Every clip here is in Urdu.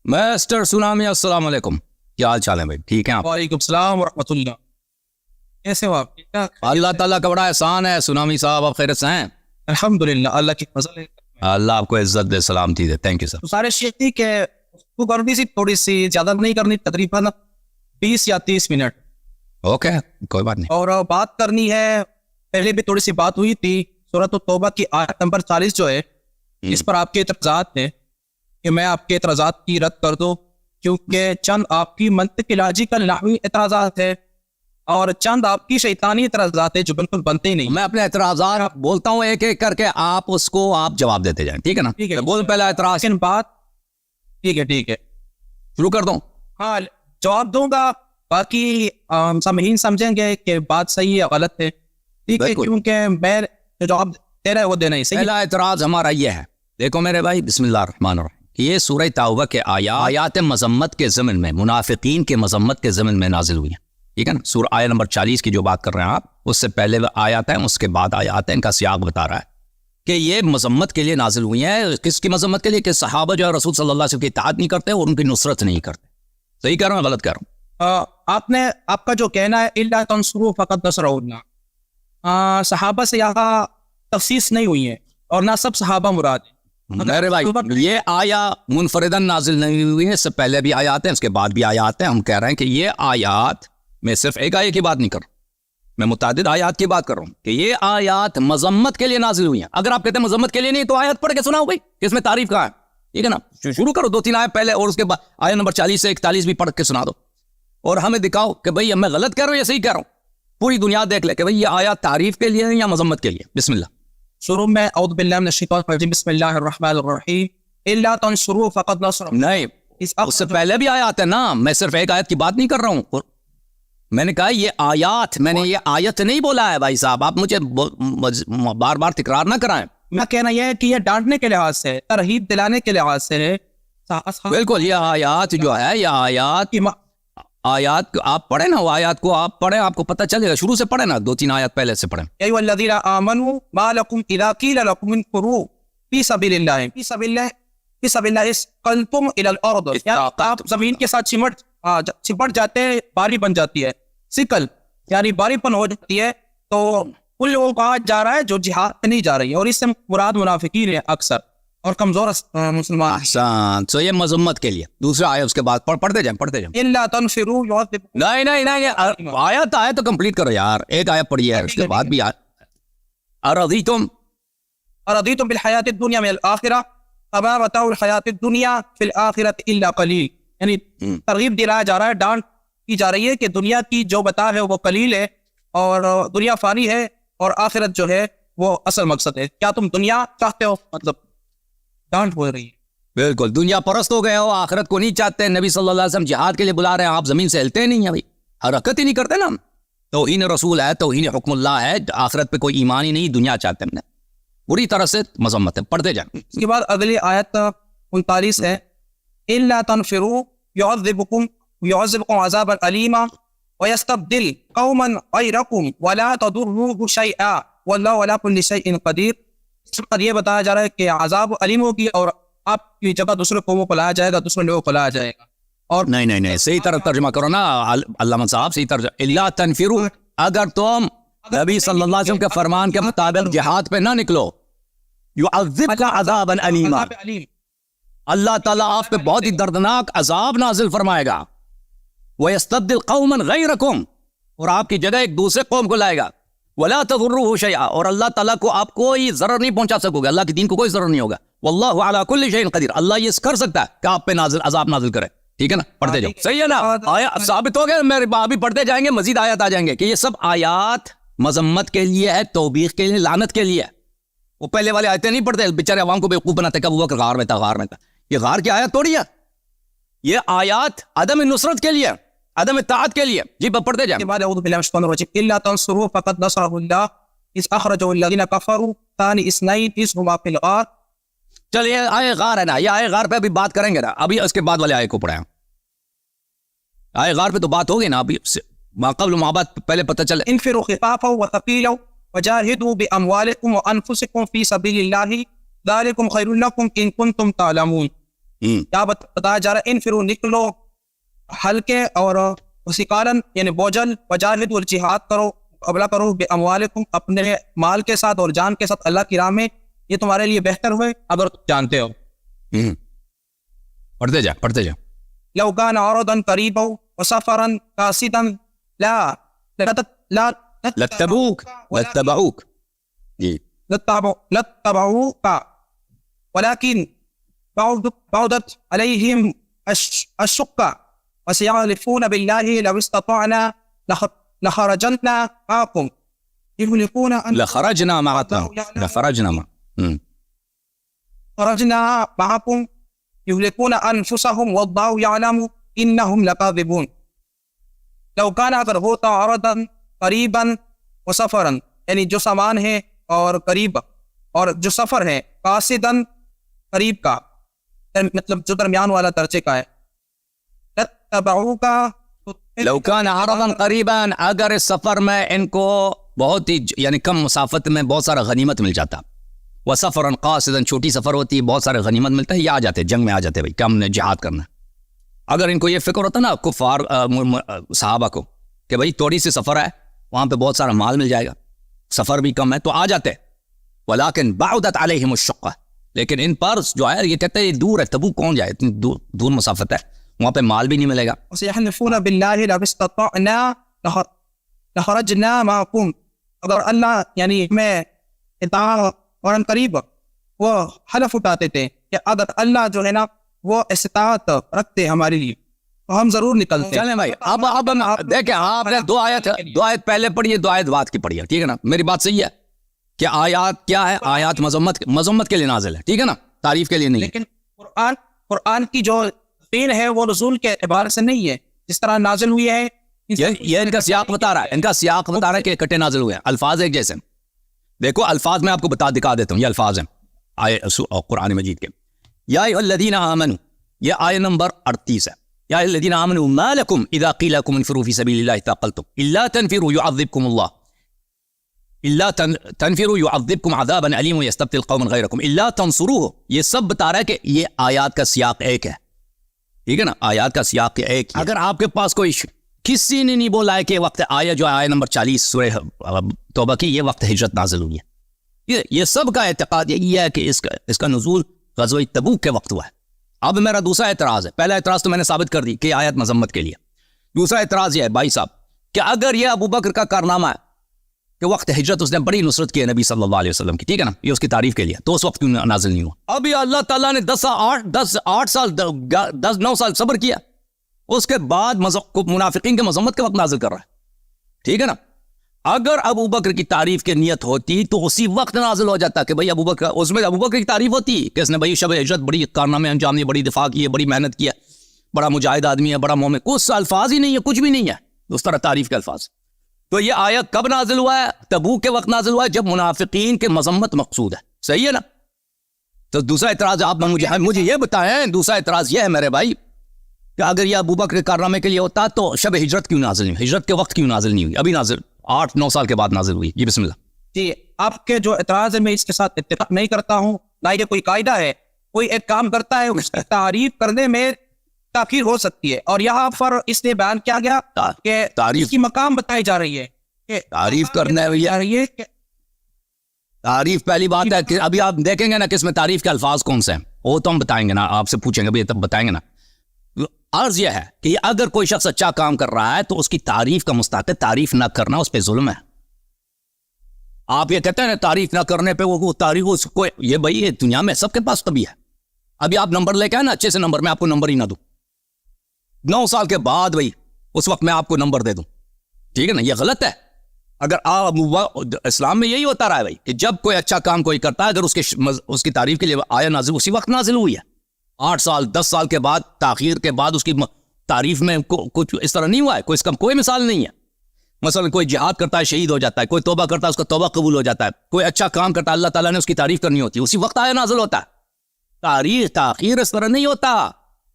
مسٹر سونامی السلام علیکم، کیا حال چال ہے بھائی؟ ٹھیک ہے آپ؟ وعلیکم السلام ورحمۃ اللہ، کیسے ہو آپ؟ ٹھیک ٹھاک؟ اللہ تعالیٰ کا بڑا احسان ہے سونامی صاحب، آپ خیریت سے ہیں؟ الحمدللہ، اللہ کی فضل ہے۔ اللہ آپ کو عزت دے، سلامتی دے، تھینک یو سر۔ تو سارے شیخی کہ وہ کرنی سی تھوڑی سی، زیادہ نہیں کرنی، تقریباً 20 یا 30 منٹ، اوکے کوئی بات نہیں۔ اور بات کرنی ہے، پہلے بھی تھوڑی سی بات ہوئی تھی، سورۃ التوبہ کی آیت نمبر 40 جو ہے، اس پر آپ کے اعتراضات تھے کہ میں آپ کے اعتراضات کی رد کر دوں، کیونکہ چند آپ کی منطق لاجیکل نحوی اعتراضات ہے اور چند آپ کی شیطانی اعتراضات ہے جو بالکل بنتے ہی نہیں۔ میں اپنے اعتراضات بولتا ہوں ایک ایک کر کے، آپ اس کو آپ جواب دیتے جائیں، ٹھیک ہے نا؟ ٹھیک ہے، بول پہلا اعتراض لیکن بات ٹھیک ہے شروع کر دوں؟ ہاں جواب دوں گا، باقی سامعین سمجھیں گے کہ بات صحیح ہے غلط ہے، ٹھیک ہے، کیونکہ میں جو جواب دے رہا ہے وہ دینا ہی صحیح ہے۔ پہلا اعتراض ہمارا یہ ہے، دیکھو میرے بھائی، بسم اللہ الرحمن الرحیم، کہ یہ سورہ توبہ کے آیات مذمت کے ضمن میں، منافقین کے مذمت کے ضمن میں نازل ہوئی ہیں، ٹھیک ہے نا؟ سورہ آیت نمبر 40 کی جو بات کر رہے ہیں آپ، اس سے پہلے آیات ہیں، اس کے بعد آیات ہیں، ان کا سیاق بتا رہا ہے کہ یہ مذمت کے لیے نازل ہوئی ہیں۔ کس کی مذمت کے لیے؟ کہ صحابہ جو ہے رسول صلی اللہ علیہ وسلم کی اطاعت نہیں کرتے اور ان کی نصرت نہیں کرتے۔ صحیح کہہ رہا ہوں غلط کہہ رہا ہوں؟ آپ کا جو کہنا ہے الا تنصروا فقد نصرہ اللہ، صحابہ سے یہاں تخصیص نہیں ہوئی ہے اور نہ سب صحابہ مراد ہیں۔ میرے بھائی، یہ آیا منفردن نازل نہیں ہوئی ہے، اس سے پہلے بھی آیات ہیں، اس کے بعد بھی آیات ہیں۔ ہم کہہ رہے ہیں کہ یہ آیات، میں صرف ایک آیت کی بات نہیں کر رہا ہوں، میں متعدد آیات کی بات کر رہا ہوں کہ یہ آیات مذمت کے لیے نازل ہوئی ہیں۔ اگر آپ کہتے ہیں مذمت کے لیے نہیں تو آیات پڑھ کے سناؤ بھائی، کہ اس میں تعریف کہاں ہے، ٹھیک ہے نا؟ شروع کرو 2-3 آیت پہلے اور اس کے بعد آیت نمبر 40 سے 41 بھی پڑھ کے سنا دو اور ہمیں دکھاؤ کہ بھئی میں غلط کہہ رہا ہوں یا صحیح کہہ رہا ہوں۔ پوری دنیا دیکھ لے کہ بھئی یہ آیات تعریف کے لیے ہے یا مذمت کے لیے۔ بسم اللہ۔ شروع میں اعوذ باللہ من الشیطان الرجیم، بسم اللہ الرحمن الرحیم، الا تنصروا فقد نصرہ۔ نہیں، اس سے پہلے بھی آیات ہے نا، میں صرف ایک آیت کی بات نہیں کر رہا ہوں، میں نے کہا یہ آیات، میں نے یہ آیت نہیں بولا ہے بھائی صاحب، آپ مجھے بار بار تکرار نہ کرائیں۔ میں کہنا یہ ہے کہ یہ ڈانٹنے کے لحاظ سے، ترغیب دلانے کے لحاظ سے ہے۔ بالکل، یہ آیات جو ہے، یہ آیات آپ پڑھیں نا، وہ آیات کو آپ پڑھیں، آپ کو پتہ چلے گا۔ شروع سے پڑھیں نا، 2-3 آیات پہلے سے پڑھیں۔ یا ایھا الذین آمنوا ما لکم اذا قیل لکم انفروا فی سبیل اللہ، فی سبیل اللہ اسقلتم الی الارض، آپ زمین کے ساتھ چپٹ جاتے ہیں، باری بن جاتی ہے، سکل یعنی باری پن ہو جاتی ہے، تو ان لوگوں کو کہا جا رہا ہے جو جہاد پہ نہیں جا رہی ہے، اور اس سے مراد منافقین ہیں اکثر اور کمزور مسلمان۔ احسان، تو یہ مذمت کے لیے۔ دوسرا آیت اس کے بعد پڑھتے جائیں۔ الا تنفروا يعذبكم۔ نہیں، آیت تو کمپلیٹ کرو یار، ایک آیت پڑھی ہے، اس کے بعد بھی ارضیتم بالحیات الدنیا من الآخرہ فما متاع الحیات الدنیا فی الآخرۃ الا قلیل، یعنی ترغیب دلایا جا رہا ہے، ڈانٹ کی جا رہی ہے کہ دنیا کی جو متاع ہے وہ قلیل ہے اور دنیا فانی ہے اور آخرت جو ہے وہ اصل مقصد ہے۔ کیا تم دنیا چاہتے ہو؟ مطلب ڈانٹ ہو رہی ہے۔ بالکل، دنیا پرست ہو گئے ہو، آخرت کو نہیں چاہتے۔ نبی صلی اللہ علیہ وسلم جہاد کے لیے بلا رہے ہیں، آپ زمین سے ہلتے نہیں ہیں بھائی، حرکت ہی نہیں کرتے نا۔ توہین رسول ہے، توہین حکم اللہ ہے، آخرت پہ کوئی ایمان ہی نہیں، دنیا چاہتے ہیں، بری طرح سے مذمت ہے۔ پڑھتے جائیں۔ اس کے بعد اگلی آیت 39 ہے، الا تنفروا يعذبكم عذابا علیما ويستبدل قوما غيركم ولا تضروه شيئا والله على كل شيء قدیر۔ اس پر یہ بتایا جا رہا ہے کہ عذاب علیم ہوگی اور آپ کی جگہ دوسرے قوموں کو لایا جائے گا، دوسرے لوگوں کو لایا جائے گا۔ اور نہیں، صحیح طرح ترجمہ کرو نا علامہ صاحب، صحیح ترجمہ۔ الا تنفروا، اگر تم نبی صلی اللہ علیہ وسلم کے فرمان کے مطابق جہاد پہ نہ نکلو، يعذبك عذابا علیما، اللہ تعالیٰ آپ پہ بہت ہی دردناک عذاب نازل فرمائے گا۔ وَيَسْتَبْدِلْ قَوْمًا غَيْرَكُمْ، اور آپ کی جگہ ایک دوسرے قوم کو لائے گا۔ وَلَا تَضُرُّهُ شَيْئًا، اور اللہ تعالیٰ کو آپ کوئی ضرر نہیں پہنچا سکو گے، اللہ کے دین کو کوئی ضرر نہیں ہوگا۔ وَاللَّهُ عَلَى كُلِّ شَيْءٍ قَدِيرٌ، اللہ یہ کر سکتا ہے کہ آپ پہ عذاب نازل کرے، ٹھیک ہے نا؟ پڑھتے جاؤ، صحیح ہے نا؟ آیات ثابت ہو گئے، میرے ابھی پڑھتے جائیں گے، مزید آیات آ جائیں گے کہ یہ سب آیات مذمت کے لیے ہے، توبیخ کے لیے، لعنت کے لیے ہے۔ وہ پہلے والے آیتیں نہیں پڑھتے، بیچارے عوام کو بیوقوف بناتے، کب وہ غار میں تھا۔ یہ غار کی آیات توڑی ہے، یہ آیات عدم نصرت کے لیے، عدم اطاعت کے لیے۔ جی پڑھتے جائیں۔ اعوذ باللہ من الشیطان الرجیم، الا تنصروا فقد نصرہ اللہ اذ اخرجہ الذین کفروا ثانی اثنین اذ ہما فی الغار۔ چلیے آئے غار ہے نا، یہ آئے غار پہ ابھی بات کریں گے نا، ابھی اس کے بعد والے آئے کو پڑھیں۔ آئے غار پہ تو بات ہوگی نا، ابھی ما قبل ما بعد پہلے پتہ چلے۔ انفروا خفافا وثقیلا وجاہدوا باموالکم وانفسکم فی سبیل اللہ ذلکم خیر لکم ان کنتم تعلمون۔ کیا بتایا جا رہا ہے؟ انفرو، نکلو، ہلکے اور وسیقالن یعنی بوجھل، وجاہد والجہاد کرو، مقابلہ کرو بے اموالکم، اپنے مال کے ساتھ اور جان کے ساتھ اللہ کی راہ میں، یہ تمہارے لیے بہتر ہوئے اگر تم جانتے ہو. پڑھتے جا پڑھتے جا. لو كان عرضا قريبا وسفرا قاصدا لاتبعوك جی لاتبعوك ولكن بعدت عليهم الشقة وسيحلفون بالله لو استطعنا لخرجنا معكم يهلكون لخرجنا معكم يهلكون أنفسهم والله يعلم إنهم لكاذبون. لو كان اگر ہوتا عرضا قریبا وسفرا یعنی جو سامان ہے اور قریب اور جو سفر ہے، قاصدا قریب کا مطلب جو درمیان والا درجے کا ہے، لاتبعوک لو كان عرضا قریبا، اگر اس سفر میں ان کو بہت ہی یعنی کم مسافت میں بہت سارا غنیمت مل جاتا، وسفرا قاصدا چھوٹی سفر ہوتی، بہت سارے غنیمت ملتا ہے، یہ آ جاتے جنگ میں آ جاتے بھائی کہ ہم نے جہاد کرنا. اگر ان کو یہ فکر ہوتا نا کفار صحابہ کو کہ بھائی تھوڑی سی سفر ہے، وہاں پہ بہت سارا مال مل جائے گا، سفر بھی کم ہے، تو آ جاتے. ولکن بعدت علیہم الشقہ، لیکن ان پر جو ہے یہ کہتے ہیں یہ دور ہے، تبوک کون جائے، اتنی دور مسافت ہے، وہاں پہ مال بھی نہیں ملے گا. وسيحلفون بالله لو استطعنا لخرجنا معكم، اگر اللہ یعنی میں اطاعت اور قریب وہ حلف اٹھاتے تھے کہ اگر اللہ جو ہے نا وہ استطاعت رکھتے ہمارے لیے تو ہم ضرور نکلتے. چلیں بھائی اب دیکھیں آپ نے دو آیت پہلے پڑھی ہے، دو آیت بعد کی پڑھی ہے، ٹھیک ہے نا. میری بات صحیح ہے کہ آیات کیا ہے؟ آیات مذمت کے لیے نازل ہے، ٹھیک ہے نا، تعریف کے لیے نہیں. لیکن قرآن کی جو دین ہے وہ رسول کے اعتبار سے نہیں ہے، جس طرح نازل ہوئی ہے یہ ان کا سیاق بتا رہا ہے، ان کا سیاق بتا رہا ہے کہ اکٹھے نازل ہوئے ہیں، الفاظ ایک جیسے. دیکھو الفاظ میں آپ کو دکھا دیتا ہوں، یہ الفاظ ہیں قرآن مجید کے. یا ایھا الذین آمنوا، یہ آیت نمبر 38 ہے. یا ایھا الذین آمنوا ما لکم اذا قیل لکم انفروا فی سبیل اللہ ثاقلتم الا تنفروا يعذبكم اللہ الا تنفروا يعذبكم عذابا علیما ويستبدل قوما غیرکم الا تنصروه. یہ سب بتا رہا ہے کہ یہ آیات کا سیاق ایک ہے، ٹھیک ہے نا، آیات کا سیاق ایک. اگر آپ کے پاس کوئی کسی نے نہیں بولا ہے کہ وقت آیا جو آیت نمبر 40 سورہ توبہ کی، یہ وقت ہجرت نازل ہوئی ہے، یہ سب کا اعتقاد یہی ہے کہ اس کا نزول غزوہ تبوک کے وقت ہوا ہے. اب میرا دوسرا اعتراض ہے، پہلا اعتراض تو میں نے ثابت کر دی کہ آیت مذمت کے لیے. دوسرا اعتراض یہ ہے بھائی صاحب کہ اگر یہ ابو بکر کا کارنامہ ہے کہ وقت ہجرت اس نے بڑی نصرت کی ہے نبی صلی اللہ علیہ وسلم کی، ٹھیک ہے نا، یہ اس کی تعریف کے لیے، تو اس وقت کیوں نازل نہیں ہوا؟ ابھی اللہ تعالیٰ نے 9 سال صبر کیا، اس کے بعد منافقین کے مذمت کے وقت نازل کر رہا ہے، ٹھیک ہے نا. اگر ابو بکر کی تعریف کی نیت ہوتی تو اسی وقت نازل ہو جاتا کہ بھائی ابو بکر، اس میں ابو بکر کی تعریف ہوتی کہ اس نے بھائی شب ہجرت بڑی کارنامے انجام دیے، بڑی دفاع کی ہے، بڑی محنت کی ہے، بڑا مجاہد آدمی ہے، بڑا مومن، کچھ الفاظ ہی نہیں ہے، کچھ بھی نہیں ہے اس طرح تعریف کے الفاظ. تو یہ آیت کب نازل ہوا ہے؟ تبوک کے وقت نازل ہوا ہے جب منافقین کے مذمت مقصود ہے، صحیح ہے نا. تو دوسرا اعتراض آپ مجھے یہ بتائیں، دوسرا اعتراض یہ ہے میرے بھائی کہ اگر یہ ابو بکر کے کارنامے کے لیے ہوتا تو شب ہجرت کیوں نازل نہیں ہوئی، ہجرت کے وقت کیوں نازل نہیں ہوئی؟ ابھی نازل 8-9 سال کے بعد نازل ہوئی. جی بسم اللہ. جی آپ کے جو اعتراض ہے میں اس کے ساتھ اتفاق نہیں کرتا ہوں، نہ یہ کوئی قاعدہ ہے. کوئی ایک کام کرتا ہے اس کی تعریف کرنے میں تاخیر ہو سکتی ہے، اور یہاں پر اس لیے بیان کیا گیا کہ تعریف کی مقام بتائی جا رہی ہے کہ تعریف کرنے میں تعریف پہلی بات ہے کہ ابھی آپ دیکھیں گے نا کہ اس میں تعریف کے الفاظ کون سے ہیں، وہ تو ہم بتائیں گے نا، آپ سے پوچھیں گے ابھی تب بتائیں گے نا. عرض یہ ہے کہ اگر کوئی شخص اچھا کام کر رہا ہے تو اس کی تعریف کا مستحق ہے، تعریف نہ کرنا اس پہ ظلم ہے. آپ یہ کہتے ہیں نا تعریف نہ کرنے پہ وہ تعریف اس کو، یہ بھائی یہ دنیا میں سب کے پاس کبھی ہے. ابھی آپ نمبر لے کے آئے نا اچھے سے نمبر، میں آپ کو نمبر ہی نہ دوں، 9 سال کے بعد بھائی اس وقت میں آپ کو نمبر دے دوں، ٹھیک ہے نا، یہ غلط ہے. اگر آپ اسلام میں یہی ہوتا رہا ہے بھائی کہ جب کوئی اچھا کام کوئی کرتا ہے، اگر اس کی تعریف کے لیے آیا نازل اسی وقت نازل ہوئی ہے. 8 سال 10 سال کے بعد تاخیر کے بعد اس کی تعریف میں کچھ اس طرح نہیں ہوا ہے، کوئی اس کا کوئی مثال نہیں ہے. مثلا کوئی جہاد کرتا ہے شہید ہو جاتا ہے، کوئی توبہ کرتا ہے اس کا توبہ قبول ہو جاتا ہے، کوئی اچھا کام کرتا ہے اللہ تعالیٰ نے اس کی تعریف کرنی ہوتی ہے، اسی وقت آیا نازل ہوتا ہے. تاریخ تاخیر اس طرح نہیں ہوتا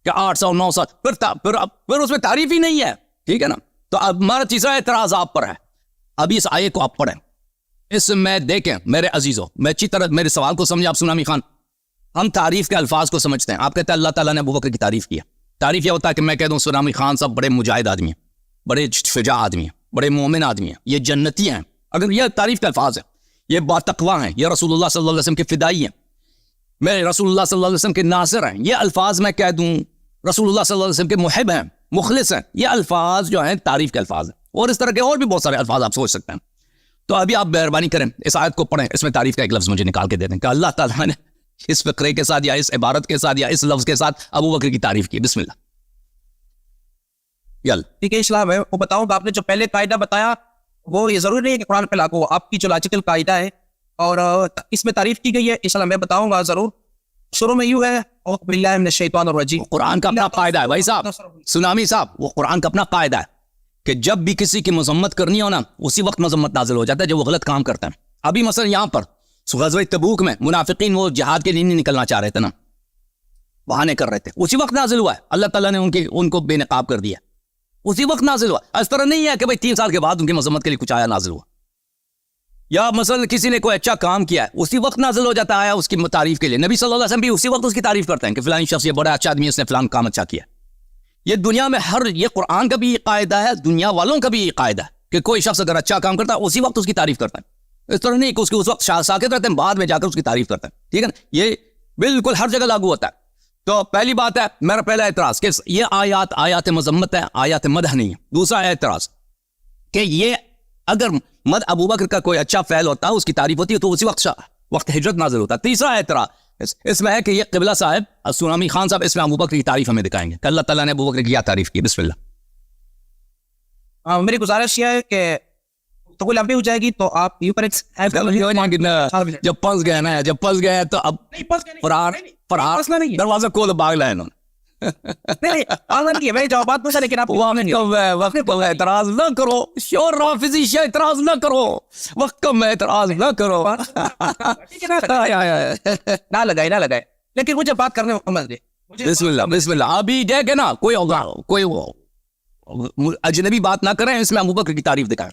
کہ 8 سال 9 سال پھر اس میں تعریف ہی نہیں ہے، ٹھیک ہے نا. تو اب ہمارا تیسرا اعتراض آپ پر ہے. ابھی اس آیے کو آپ پڑھیں، اس میں دیکھیں میرے عزیزوں، میں اچھی طرح میرے سوال کو سمجھیں آپ سنامی خان. ہم تعریف کے الفاظ کو سمجھتے ہیں. آپ کہتے ہیں اللہ تعالیٰ نے ابو بکر کی تعریف کی ہے. تعریف یہ ہوتا ہے کہ میں کہہ دوں سنامی خان صاحب بڑے مجاہد آدمی ہیں, بڑے شجاع آدمی ہیں, بڑے مومن آدمی ہیں, یہ جنتی ہیں. اگر یہ تعریف کے الفاظ ہیں, یہ باتقوا ہیں, یہ رسول اللہ صلی اللہ علیہ وسلم کے فدائی ہیں, میں رسول اللہ صلی اللہ علیہ وسلم کے ناصر ہیں, یہ الفاظ میں کہہ دوں رسول اللہ صلی اللہ علیہ وسلم کے محب ہیں, مخلص ہیں, یہ الفاظ جو ہیں تعریف کے الفاظ ہیں. اور اس طرح کے اور بھی بہت سارے الفاظ آپ سوچ سکتے ہیں. تو ابھی آپ مہربانی کریں اس آیت کو پڑھیں, اس میں تعریف کا ایک لفظ مجھے نکال کے دے دیں کہ اللہ تعالیٰ نے اس فقرے کے ساتھ یا اس عبارت کے ساتھ یا اس لفظ کے ساتھ ابو بکر کی تعریف کی. بسم اللہ. یل ٹھیک ہے اسلام ہے, وہ بتاؤں گا آپ نے جو پہلے قاعدہ بتایا وہ یہ ضروری نہیں ہے کہ قرآن پہ لاگو, آپ کی جو لاجیکل قاعدہ ہے اور اس میں تعریف کی گئی ہے اسلام میں بتاؤں گا ضرور. شروع میں یوں ہے اعوذ باللہ من الشیطان الرجیم, قرآن کا اپنا قاعدہ ہے بھائی صاحب, سنامی صاحب, وہ قرآن کا اپنا قاعدہ ہے کہ جب بھی کسی کی مذمت کرنی ہو نا اسی وقت مذمت نازل ہو جاتا ہے جب وہ غلط کام کرتا ہے. ابھی مثلا یہاں پر غزوہ تبوک میں منافقین وہ جہاد کے لیے نہیں نکلنا چاہ رہے تھے نا, بہانے کر رہے تھے, اسی وقت نازل ہوا ہے. اللہ تعالیٰ نے ان کو بے نقاب کر دیا, اسی وقت نازل ہوا. اس طرح نہیں ہے کہ بھائی 3 سال کے بعد ان کی مذمت کے لیے کچھ آیا نازل ہوا, یا مثلا کسی نے کوئی اچھا کام کیا ہے اسی وقت نازل ہو جاتا ہے اس کی تعریف کے لیے. نبی صلی اللہ علیہ وسلم بھی اسی وقت اس کی تعریف کرتے ہیں کہ فلانی شخص یہ بڑا اچھا آدمی ہے, اس نے فلان کام اچھا کیا. یہ دنیا میں یہ قرآن کا بھی یہ قاعدہ ہے, دنیا والوں کا بھی یہ قاعدہ ہے کہ کوئی شخص اگر اچھا کام کرتا ہے اسی وقت اس کی تعریف کرتا ہے. اس طرح نہیں کہ اس وقت ساکت رہتے ہیں, بعد میں جا کر اس کی تعریف کرتے ہیں. ٹھیک ہے نا, یہ بالکل ہر جگہ لاگو ہوتا ہے. تو پہلی بات ہے میرا پہلا اعتراض کہ یہ آیات مذمت ہے, آیات مدح نہیں ہے. دوسرا اعتراض کہ یہ اگر ابو بکر کا کوئی اچھا فعل ہوتا ہے اس کی تعریف ہوتی ہے تو اسی وقت ہجرت نازل ہوتا ہے. تیسرا اعتراض اس میں ہے کہ یہ قبلہ صاحب سنامی خان صاحب اس میں ابو بکر کی تعریف ہمیں دکھائیں گے کہ اللہ تعالیٰ نے ابو بکر کی کیا تعریف کی. بسم اللہ. میری گزارش یہ ہے کہ تو لمبی ہو جائے گی تو آپ یوں کریں, جب پھنس گئے نا, جب پھنس گئے تو اب فرار دروازہ کھول بھاگ لائے انہوں نے. میں جوابات پوچھا لیکن آپ اعتراض نہ کرو, شور رافضی شاہ اعتراض نہ کرو, وقت کم اعتراض نہ کرو. نہ لگائے لیکن مجھے بات کرنے میں عمل دے. بسم اللہ. ابھی دیکھے نا کوئی اجنبی بات نہ کریں, اس میں ابو بکر کی تعریف دکھائیں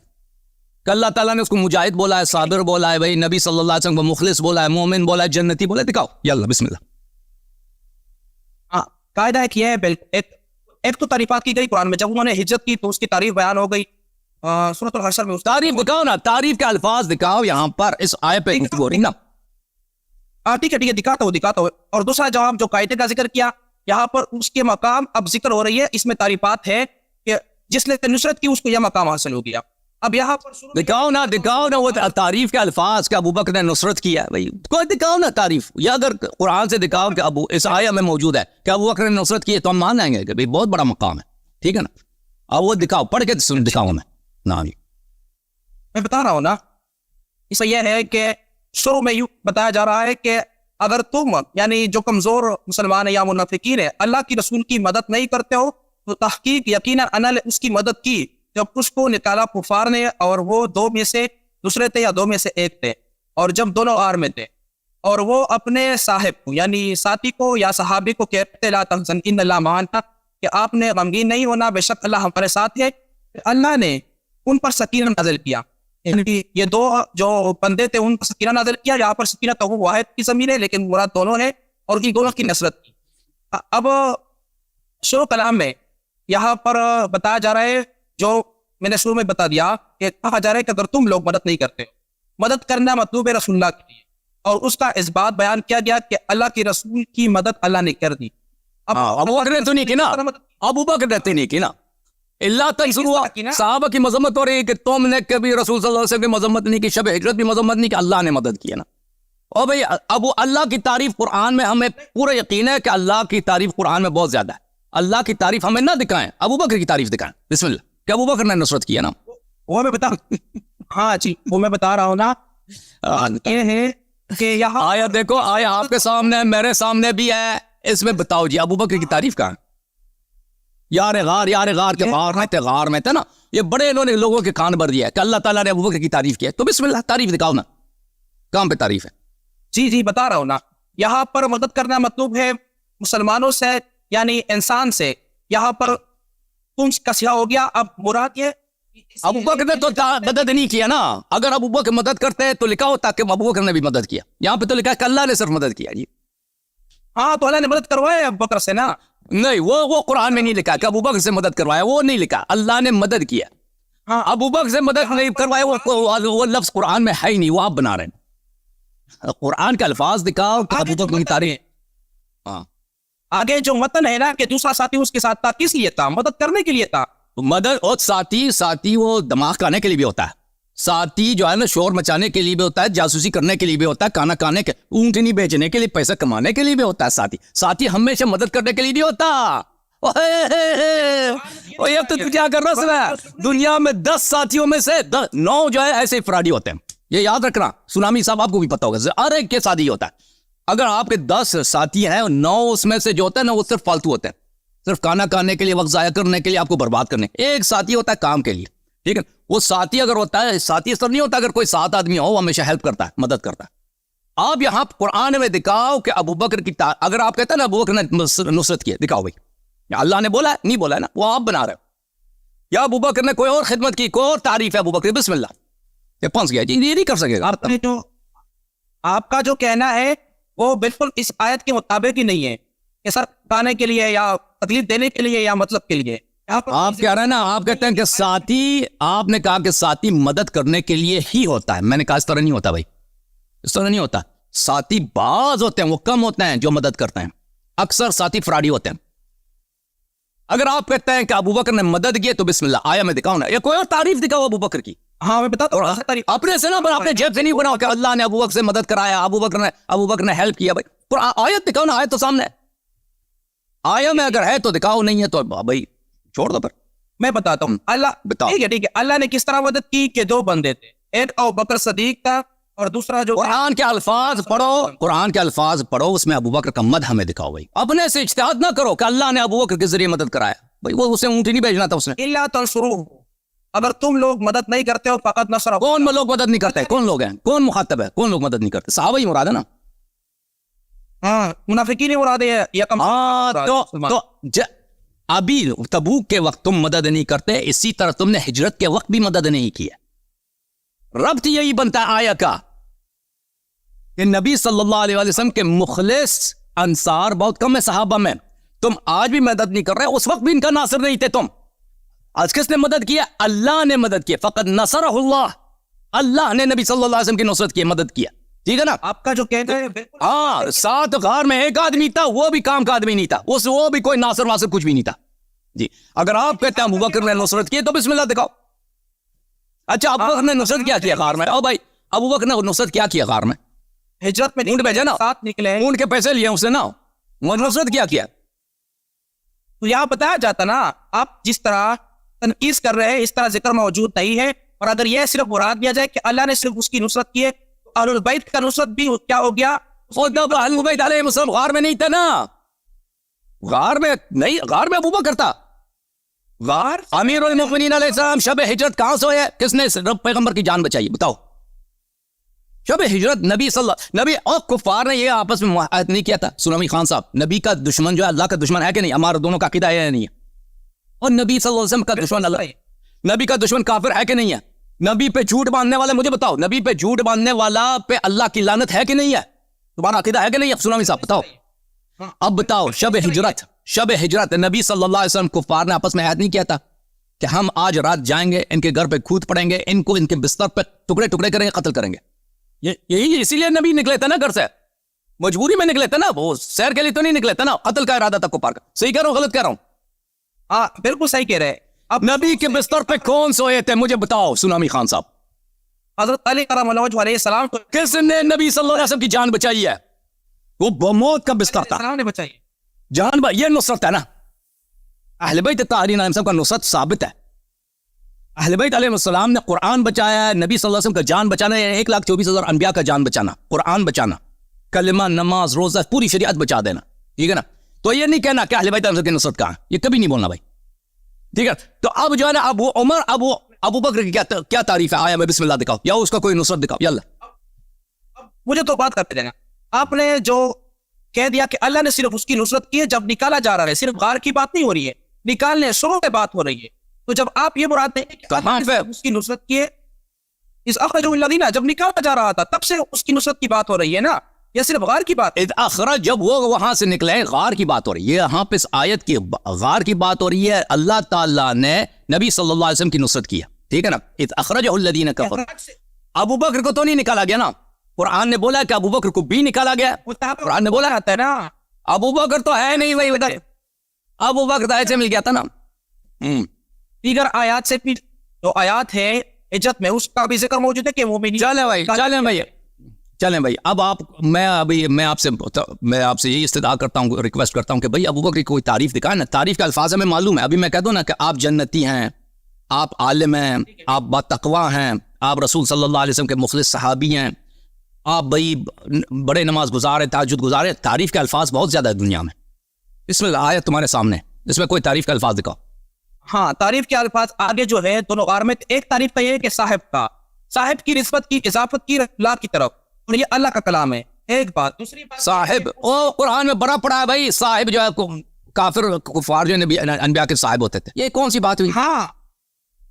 کہ اللہ تعالیٰ نے اس کو مجاہد بولا ہے, صابر بولا ہے, بھائی نبی صلی اللہ علیہ وسلم کو مخلص بولا ہے, مومن بولا ہے, جنتی بولا ہے. دکھاؤ یاللہ بسم اللہ. قاعدہ ہے کہ ایک تو تعریفات کی گئی قرآن میں, جب انہوں نے ہجرت کی تو اس کی تعریف بیان ہو گئی سورۃ الحشر میں. تعریف دکھاؤ نا, تعریف کے الفاظ دکھاؤ یہاں پر اس آیت پہ گفتگو ہو رہی نا. ٹھیک ہے دکھاتا ہوں. اور دوسرا جواب جو قاعدے کا ذکر کیا یہاں پر اس کے مقام اب ذکر ہو رہی ہے, اس میں تعریفات ہے کہ جس نے نصرت کی اس کو یہ مقام حاصل ہو گیا. اب یہاں پر دکھاؤ نا وہ تعریف کے الفاظ کہ ابو بکر نے نصرت کیا ہے. بھائی کوئی دکھاؤ نا تعریف, یا اگر قرآن سے دکھاؤ کہ اس آیہ میں موجود ہے کہ ابو بکر نے نصرت کی ہے تو ہم مان لیں گے کہ بھئی بہت بڑا مقام ہے. ٹھیک ہے نا, اب وہ دکھاؤ, پڑھ کے دکھاؤ میں بتا رہا ہوں نا. اس یہ ہے کہ شروع میں یوں بتایا جا رہا ہے کہ اگر تم یعنی جو کمزور مسلمان ہیں یا منافقین ہیں اللہ کی رسول کی مدد نہیں کرتے ہو تو تحقیق یقیناً انا نے اس کی مدد کی جب اس کو نکالا کفار نے, اور وہ 2 میں سے دوسرے تھے یا 2 میں سے ایک تھے, اور جب دونوں آر میں تھے اور وہ اپنے صاحب کو یعنی ساتھی کو یا صحابی کو کہتے لا تحزن ان اللہ معنا, کہ آپ نے غمگین نہیں ہونا, بے شک اللہ ہمارے ساتھ ہے. اللہ نے ان پر سکینہ نازل کیا, یعنی یہ 2 جو بندے تھے ان پر سکینہ نازل کیا. یہاں پر سکینہ تو وہ واحد کی ضمیر ہے لیکن مراد دونوں ہے, اور کی دونوں کی نصرت کی. اب شروع کلام میں یہاں پر بتایا جا رہا ہے جو میں نے شروع میں بتا دیا کہ کہا جا رہا ہے کہ اگر تم لوگ مدد نہیں کرتے, مدد کرنا مطلوب ہے رسول اللہ کے لیے, اور اس کا اس بات بیان کیا گیا کہ اللہ کی رسول کی مدد اللہ نے کر دی. ابو بکر نے تو نہیں کی نا, ابو بکر نے نہیں کی نا, اللہ تنصروا صحابہ کی مذمت ہو رہی ہے کہ تم نے کبھی رسول صلی اللہ علیہ وسلم کی مذمت نہیں کی, شب ہجرت بھی مذمت نہیں کی, اللہ نے مدد کی ہے نا. اور بھئی اللہ کی تعریف قرآن میں ہمیں پورا یقین ہے کہ اللہ کی تعریف قرآن میں بہت زیادہ ہے. اللہ کی تعریف ہمیں نہ دکھائیں, ابو بکر کی تعریف دکھائیں. بسم اللہ. کہ ابو بکر نے نصرت کی ہے نا, وہ میں بتا ہاں جی وہ میں بتا رہا ہوں نا. یہ ہے کہ یہاں آیا دیکھو, آیا آپ کے سامنے میرے سامنے بھی ہے, اس میں بتاؤ جی ابو بکر کی تعریف کہاں. یار غار کے غار میں تھے نا, یہ بڑے انہوں نے لوگوں کے کان بھر دیا ہے کہ اللہ تعالیٰ نے ابو بکر کی تعریف کی ہے. تو بسم اللہ تعریف دکھاؤ نا, کہاں پہ تعریف ہے. جی بتا رہا ہوں نا. یہاں پر مدد کرنا مطلوب ہے مسلمانوں سے یعنی انسان سے. یہاں پر تم کا سیاہ ہو گیا. اب مراد یہ ابو بکر نے تو مدد نہیں کیا نا. اگر ابو بکر مدد کرتے تو لکھا ہوتا کہ ابو بکر نے بھی مدد کیا. یہاں پہ تو لکھا ہے کہ اللہ نے صرف مدد کیا. جی ہاں تو اللہ نے مدد کروایا ابو بکر سے نا. نہیں وہ قرآن میں نہیں لکھا کہ ابو بکر سے مدد کروایا, وہ نہیں لکھا. اللہ نے مدد کیا, ہاں ابو بکر سے مدد نہیں کروایا, وہ لفظ قرآن میں ہے ہی نہیں, وہ آپ بنا رہے ہیں. قرآن کے الفاظ دکھاؤ کہ ابو بکر کی تعریف. ہاں آگے جو متن ہے نا کہ دوسرا ساتھی اس کے ساتھ تھا, کس لیے تھا؟ مدد کرنے کے لیے تھا. مدد. اور ساتھی وہ دماغ کھانے کے لیے بھی ہوتا ہے. ساتھی جو ہے نا شور مچانے کے لیے بھی ہوتا ہے, جاسوسی کرنے کے لیے بھی ہوتا ہے, کھانا کھانے کے, اونٹنی بیچنے کے لیے, پیسہ کمانے کے لیے بھی ہوتا ہے. ساتھی ہمیشہ مدد کرنے کے لیے نہیں ہوتا. اب تو کیا کر رہا ہے دنیا میں 10 ساتھیوں میں سے 9 جو ہے ایسے افرادی ہوتے ہیں. یہ یاد رکھنا. سونامی صاحب آپ کو بھی پتا ہوگا, ہر ایک کے ساتھ ہی ہوتا ہے. اگر آپ کے 10 ساتھی ہیں, 9 اس میں سے جو ہوتا ہے نا وہ صرف فالتو ہوتے ہیں, صرف کھانا کھانے کے لیے, وقت ضائع کرنے کے لیے, آپ کو برباد کرنے. ایک ساتھی ہوتا ہے کام کے لیے, ٹھیک ہے. وہ ساتھی اگر ہوتا ہے, ساتھی اس طرح نہیں ہوتا اگر کوئی 7 آدمی ہو وہ ہمیشہ ہیلپ کرتا ہے, مدد کرتا ہے. آپ یہاں قرآن میں دکھاؤ کہ ابو بکر کی اگر آپ کہتے ہیں نا ابو بکر نے نصرت کی, دکھاؤ بھائی. یا اللہ نے بولا ہے, نہیں بولا ہے نا, وہ آپ بنا رہے ہو. یا ابو بکر نے کوئی اور خدمت کی, کوئی اور تعریف ہے ابو بکر, بسم اللہ, یہ پہنچ گیا جی, یہ نہیں کر سکے گا. آپ کا جو کہنا ہے وہ بالکل اس آیت کے مطابق ہی نہیں ہے کہ سر کھانے کے لیے یا تکلیف دینے کے لیے یا مطلب کے لیے. آپ کہہ رہے ہیں نا, آپ کہتے ہیں کہ ساتھی, آپ نے کہا کہ ساتھی مدد کرنے کے لیے ہی ہوتا ہے. میں نے کہا اس طرح نہیں ہوتا بھائی, اس طرح نہیں ہوتا. ساتھی بعض ہوتے ہیں, وہ کم ہوتے ہیں جو مدد کرتے ہیں. اکثر ساتھی فراڈی ہوتے ہیں. اگر آپ کہتے ہیں کہ ابو بکر نے مدد کی تو بسم اللہ, آیا میں دکھاؤں نا, یا کوئی اور تعریف دکھاؤ ابو بکر کی. ہاں میں بتاتا ہوں, اپنے سے نا, اپنے جیب سے نہیں بناؤ کہ اللہ نے ابو بکر سے مدد کرایا, ابو بکر نے ہیلپ کیا. بھائی آیت دکھاؤ نا, آیت تو سامنے ہے. آیا میں اگر ہے تو دکھاؤ, نہیں ہے تو بھائی چھوڑ دو. پر میں بتاتا ہوں. اللہ بتاؤ. ٹھیک ہے. اللہ نے کس طرح مدد کی کہ 2 بندے تھے, ایک ابو بکر صدیق تھا اور دوسرا جو قرآن کے الفاظ پڑھو, اس میں ابو بکر کا مد ہمیں دکھاؤ. بھائی اپنے سے اجتہاد نہ کرو کہ اللہ نے ابو بکر کے ذریعے مدد کرایا. بھائی وہ اسے اونٹی نہیں بھیجنا تھا اس نے. الا تنصروہ, اگر تم لوگ مدد نہیں کرتے ہو فقط نصرہ. کون لوگ مدد نہیں کرتے, کون لوگ ہیں, کون مخاطب ہے, کون لوگ مدد نہیں کرتے؟ صحابہ ہی مراد ہے نا. ہاں منافقین مراد ہے یا کم. تو ابھی تبوک کے وقت تم مدد نہیں کرتے, اسی طرح تم نے ہجرت کے وقت بھی مدد نہیں کی ہے. ربط یہی بنتا ہے آیا کا کہ نبی صلی اللہ علیہ وسلم کے مخلص انصار بہت کم ہے صحابہ میں. تم آج بھی مدد نہیں کر رہے, اس وقت بھی ان کا ناصر نہیں تھے تم. آج کس نے مدد کیا؟ اللہ نے مدد کی. فقط نصرہ اللہ, اللہ نے نبی صلی اللہ علیہ وسلم کی نصرت کی, مدد کیا. ٹھیک ہے نا. آپ کا جو کہنا ہے بالکل. ہاں 7 غار میں ایک آدمی تھا, وہ بھی کام کا آدمی نہیں تھا, وہ بھی کوئی ناصر واسر کچھ بھی نہیں تھا. جی اگر آپ کہتے ہیں ابو بکر نے نصرت کی تو بسم اللہ دکھاؤ. اچھا ابو بکر نے نصرت کیا کیا غار میں؟ او بھائی ابو بکر نے نصرت کیا کیا غار میں؟ ہجرت میں اونٹ بھیجا نا, ساتھ نکلے, اونٹ کے پیسے لیے اس نے نا, وہ نصرت کیا کیا. تو یہاں بتایا جاتا نا, آپ جس طرح تنقید کر رہے ہیں اس طرح ذکر موجود نہیں ہے. اور اگر یہ صرف مراد دیا جائے کہ اللہ نے صرف اس کی نصرت کی ہے تو اہل البیت کا نصرت بھی کیا ہو گیا؟ اہل البیت علیہ السلام غار میں نہیں تھا نا, غار میں نہیں, غار میں ابو بکر تھا. غار امیر المؤمنین علیہ السلام شب ہجرت کہاں سوئے؟ کس نے پیغمبر کی جان بچائی بتاؤ؟ شب ہجرت نبی اور کفار نے یہ آپس میں معاہدہ نہیں کیا تھا. سونامی خان صاحب, نبی کا دشمن جو ہے اللہ کا دشمن ہے کہ نہیں؟ ہمارے دونوں کا عقیدہ ہے نہیں ہے. اور نبی صلی اللہ علیہ وسلم کا دشمن اللہ, نبی کا دشمن کافر ہے کہ نہیں ہے؟ نبی پہ جھوٹ باندھنے والا, مجھے بتاؤ, نبی پہ جھوٹ باندھنے والا پہ اللہ کی لعنت ہے کہ نہیں ہے؟ تمہارا عقیدہ ہے کہ نہیں ہے سونامی صاحب؟ بتاؤ. اب بتاؤ, شب ہجرت نبی صلی اللہ علیہ وسلم کفار نے آپس میں عہد نہیں کیا تھا کہ ہم آج رات جائیں گے, ان کے گھر پہ کھود پڑیں گے, ان کو ان کے بستر پہ ٹکڑے ٹکڑے کریں گے, قتل کریں گے. یہی اسی لیے نبی نکلے تھے نا گھر سے, مجبوری میں نکلے تھے نا, وہ سیر کے لیے تو نہیں نکلے تھے نا. قتل کا ارادہ تھا کفار کا. صحیح کہہ رہا ہوں غلط کہہ رہا ہوں؟ ہاں بالکل صحیح کہہ رہے ہیں. اب نبی کے بستر پہ کون سوئے تھے مجھے بتاؤ سونامی خان صاحب. حضرت علی کرم اللہ وجہہ علیہ السلام کو. کس نے نبی صلی اللہ علیہ وسلم کی جان بچائی ہے؟ وہ موت کا بستر تھا, السلام نے بچائی جان. یہ نصرت ہے نا. اہل بیت طاہرین علیہم کا نصرت ثابت ہے. اہل بیت علیہ السلام نے قرآن بچایا ہے, نبی صلی اللہ علیہ وسلم کا جان بچانا ہے, 1,24,000 انبیاء کا جان بچانا, قرآن بچانا, کلمہ, نماز, روزہ, پوری شریعت بچا دینا. ٹھیک ہے نا. تو یہ نہیں کہنا کہ اہل بیت علیہ السلام کی نصرت کہاں, یہ کبھی نہیں بولنا بھائی. ٹھیک ہے. تو اب جو ہے نا ابو عمر ابو بکر کی کیا تعریف ہے؟ آیا میں بسم اللہ دکھاؤ, یا اس کا کوئی نصرت دکھاؤ. یلا اب مجھے تو بات کرتے جائیں. آپ نے جو کہہ دیا کہ اللہ نے صرف اس کی نصرت کی ہے جب نکالا جا رہا ہے, صرف غار کی بات نہیں ہو رہی ہے, نکالنے شروع میں بات ہو رہی ہے. تو جب آپ یہ مراد دیں کہ اللہ نے اس کی نصرت کی ہے, اس اخرجوا الذین, جب نکالا جا رہا تھا تب سے اس کی نصرت کی بات ہو رہی ہے نا. یہ صرف غار کی بات ہے. اذ اخرج، جب وہ وہاں سے نکلے، غار کی بات ہو رہی ہے یہاں پہ، اس آیت کی غار کی بات ہو رہی ہے. اللہ تعالیٰ نے نبی صلی اللہ علیہ وسلم کی نصرت کیا، ٹھیک ہے نا. اذ اخرجہ الذین کفروا، ابو بکر کو تو نہیں نکالا گیا نا. قرآن نے بولا کہ ابو بکر کو بھی نکالا گیا. قرآن نے بولا آتا ہے نا ابو بکر تو ہے نہیں وہی ادھر، ابو بکر تو ایسے مل گیا تھا نا. دیگر آیات سے پھر جو آیات ہے ہجرت میں اس کا بھی ذکر موجود ہے کہ وہ بھی چلیں بھائی چلیں بھائی. اب میں آپ سے یہی استدعا کرتا ہوں، ریکویسٹ کرتا ہوں کہ بھائی ابو بکر کی کوئی تعریف دکھائیں نا. تعریف کے الفاظ ہمیں معلوم ہے. ابھی میں کہہ دوں نا کہ آپ جنتی ہیں، آپ عالم ہیں، آپ باتقوا ہیں، آپ رسول صلی اللہ علیہ وسلم کے مخلص صحابی ہیں، آپ بھائی بڑے نماز گزار ہیں، تہجد گزار ہیں. تعریف کے الفاظ بہت زیادہ ہے دنیا میں. اس میں آیت تمہارے سامنے، اس میں کوئی تعریف کا الفاظ دکھاؤ. ہاں تعریف کے الفاظ آگے جو ہے دونوں غار میں. ایک تعریف تو یہ ہے کہ صاحب کی نسبت کی، اضافت کی اللہ کی طرف، اور یہ اللہ کا کلام ہے. ایک بات. دوسری بات صاحب او قرآن میں بڑا پڑا ہے بھائی. صاحب جو ہے کافر کفار جو نبی انبیاء کے صاحب ہوتے تھے، یہ کون سی بات ہوئی؟ ہاں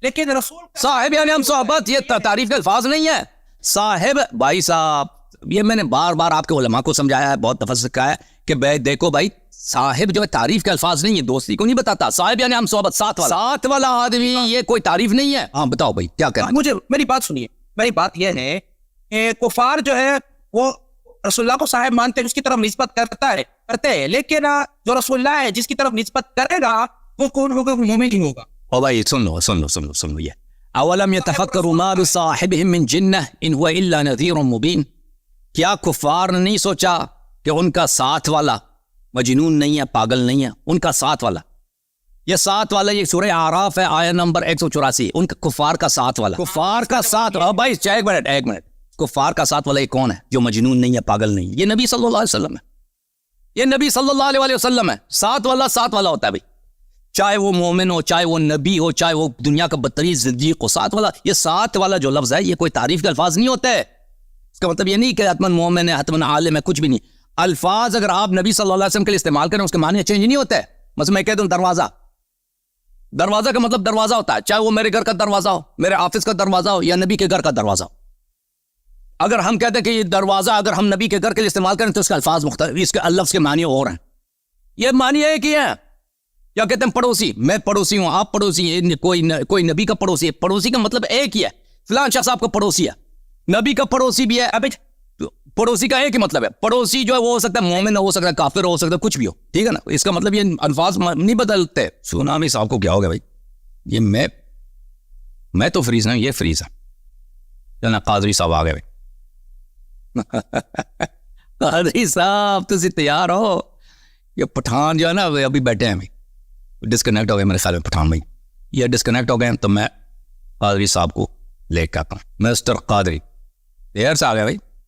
لیکن رسول صاحب یعنی ہم صحبت، یہ تعریف کے الفاظ نہیں ہے. صاحب بھائی صاحب، یہ میں نے بار بار آپ کے علماء کو سمجھایا ہے، بہت دفعہ سے کہا ہے کہ بھائی دیکھو بھائی، صاحب جو ہے تعریف کے الفاظ نہیں ہے، دوستی کو نہیں بتاتا. صاحب یعنی ہم صحبت، ساتھ والا آدمی، یہ کوئی تعریف نہیں ہے. ہاں بتاؤ بھائی کیا کہنا. مجھے میری بات سنیے. میری بات یہ ہے کہ کفار جو ہے وہ رسول اللہ کو صاحب مانتے ہیں، اس کی طرف نسبت کرتے ہیں، لیکن جو رسول اللہ ہے جس کی طرف نسبت کرے گا وہ کون ہوگا؟ وہ مومن ہی ہوگا. او بھائی سن لو یہ اولم يتفکروا ما بصاحبهم من جنہ ان هو الا نذیر مبین. کیا کفار نے نہیں سوچا کہ ان کا ساتھ والا مجنون نہیں ہے، پاگل نہیں ہے؟ ان کا ساتھ والا، یہ ساتھ والا، یہ سورہ اعراف ہے آیت نمبر 184. ان کا کفار کا ساتھ والا، کفار کا ساتھ والا. بھائی ایک منٹ کفار کا ساتھ والا یہ کون ہے جو مجنون نہیں ہے، پاگل نہیں ہے؟ یہ نبی صلی اللہ علیہ وسلم ہے. یہ نبی صلی اللہ علیہ وسلم ہے. ساتھ والا ہوتا ہے بھائی، چاہے وہ مومن ہو، چاہے وہ نبی ہو، چاہے وہ دنیا کا بدترین صدیق ہو. ساتھ والا، یہ ساتھ والا جو لفظ ہے یہ کوئی تعریف کے الفاظ نہیں ہوتے. اس کا مطلب یہ نہیں کہ حتمن مومن ہے، حتمن عالم ہے، کچھ بھی نہیں. الفاظ اگر آپ نبی صلی اللہ علیہ وسلم کے لیے استعمال کریں اس کے معنی چینج نہیں ہوتے. مثلا میں کہہ دوں دروازہ کا مطلب دروازہ ہوتا ہے، چاہے وہ میرے گھر کا دروازہ ہو، میرے آفس کا دروازہ ہو، یا نبی کے گھر کا دروازہ ہو. اگر ہم کہتے ہیں کہ یہ دروازہ اگر ہم نبی کے گھر کے لیے استعمال کریں تو اس کے الفاظ مختلف، اس کے لفظ کے معنی اور ہیں. یہ معنی ایک ہی ہے. یا کہتے ہیں پڑوسی، میں پڑوسی ہوں، آپ پڑوسی ہیں، کوئی نبی کا پڑوسی ہے. پڑوسی کا مطلب ایک ہی ہے، فلاں شخص آپ کا پڑوسی ہے. نبی کا پڑوسی بھی ہے. ابھی پڑوسی کا ایک ہی مطلب ہے. پڑوسی جو ہے وہ ہو سکتا ہے مومن ہو سکتا ہے کافر ہو سکتا ہے، کچھ بھی ہو، ٹھیک ہے نا. اس کا مطلب یہ الفاظ نہیں بدلتے. سونامی صاحب کو کیا ہو گیا بھائی؟ یہ میں تو فریز نہیں، یہ فریز ہے. چلنا قادری صاحب آ گئے بھائی. قادری صاحب تسی تیار ہو؟ یہ پٹھان جو ہے نا ابھی بیٹھے ہیں بھائی، ڈسکنیکٹ ہو گئے میرے خیال میں پٹھان بھائی. یہ ڈسکنیکٹ ہو گئے تو میں قادری صاحب کو لے کے آتا ہوں. مسٹر قادری دیر سے آ گئے بھائی.